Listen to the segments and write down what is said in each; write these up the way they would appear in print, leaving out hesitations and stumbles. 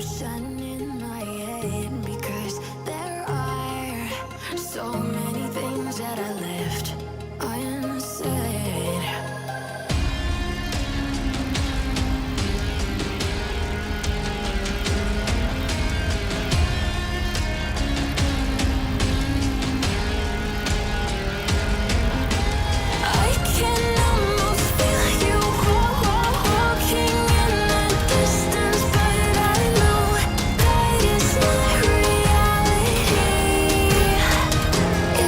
ocean in my head because there are so many things that I left unsaid. I can almost feel you walking in the distance, but I know that it's not reality.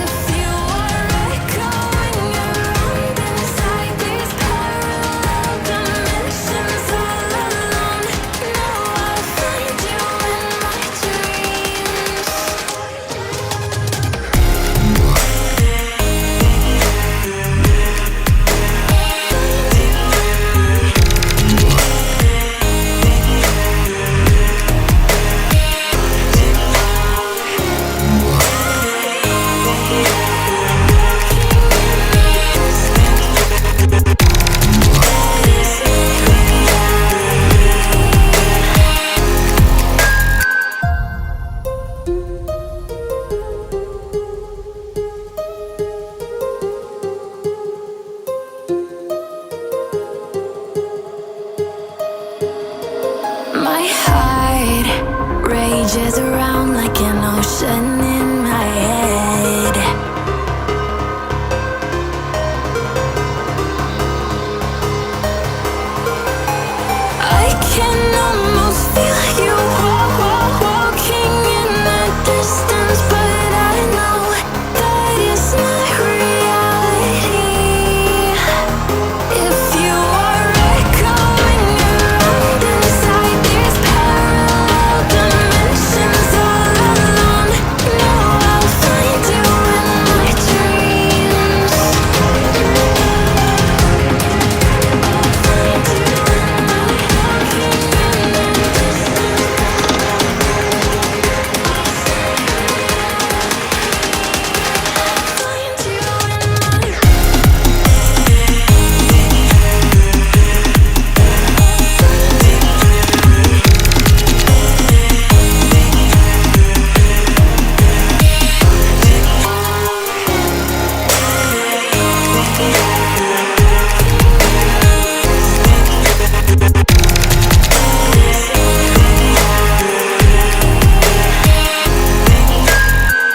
If you are echoing around inside these parallel dimensions all alone, know I'll find you in my dreams. My heart rages around like an ocean in my head. I can almost feel you walking in the distance, but I know that it's not reality. If you are echoing around inside these parallel dimensions all alone, know I'll find you in my dreams.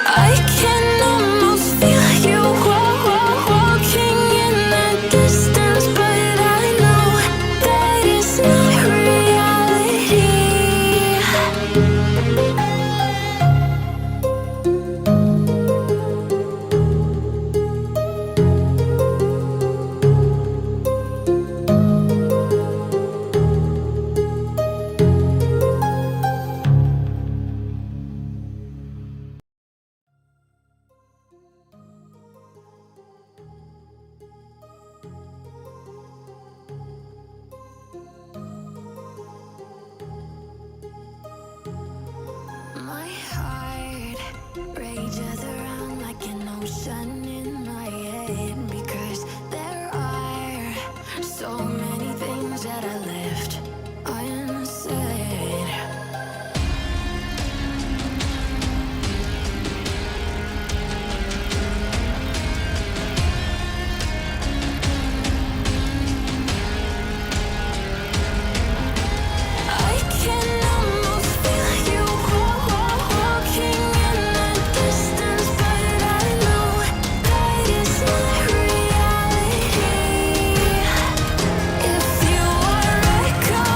I can almost feel you walking in the distance, but I know that it's not reality. My heart rages around like an ocean in my head because there are so many things that I left unsaid. I can almost feel you walking in the distance, but I know that it's not reality. If you are echoing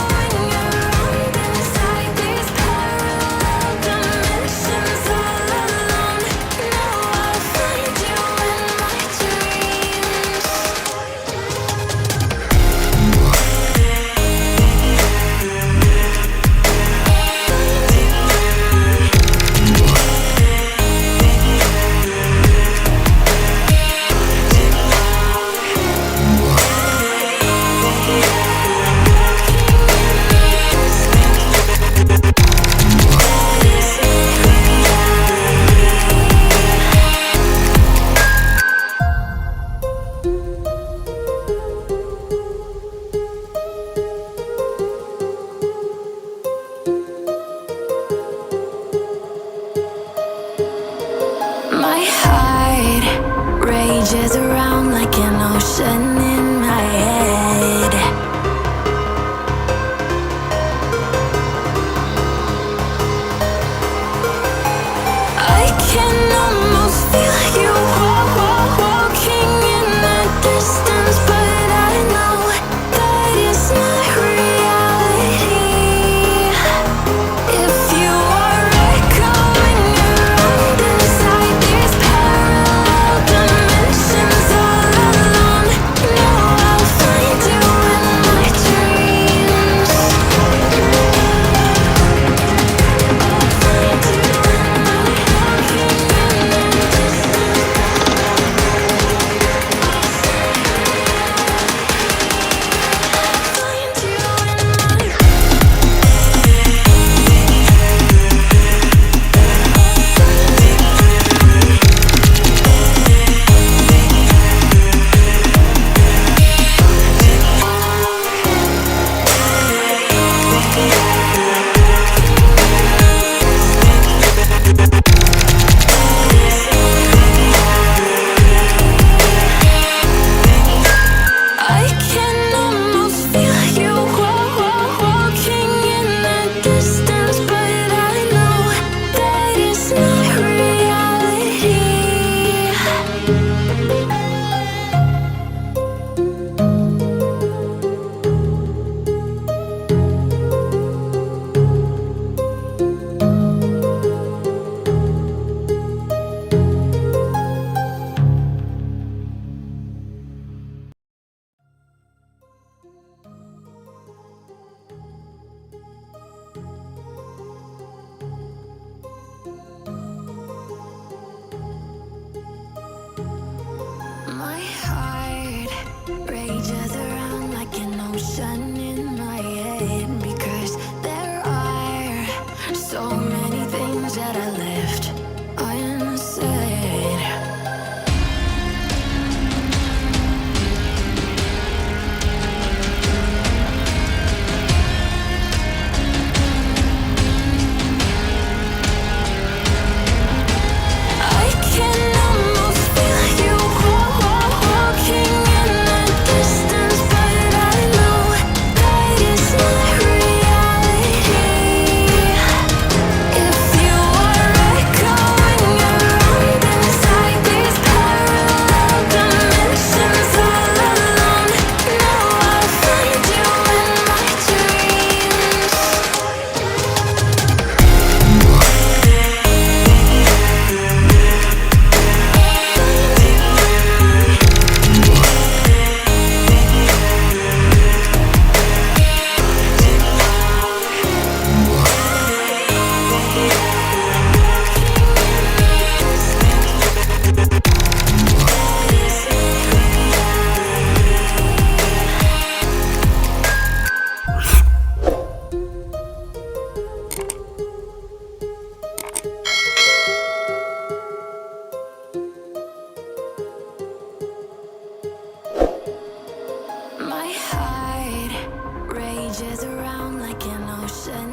head because there are so many things that I left unsaid. I can almost feel you walking in the distance, but I know that it's not reality. If you are echoing around inside these parallel dimensions all alone, know I'll find you in my dreams. My heart rages around like an ocean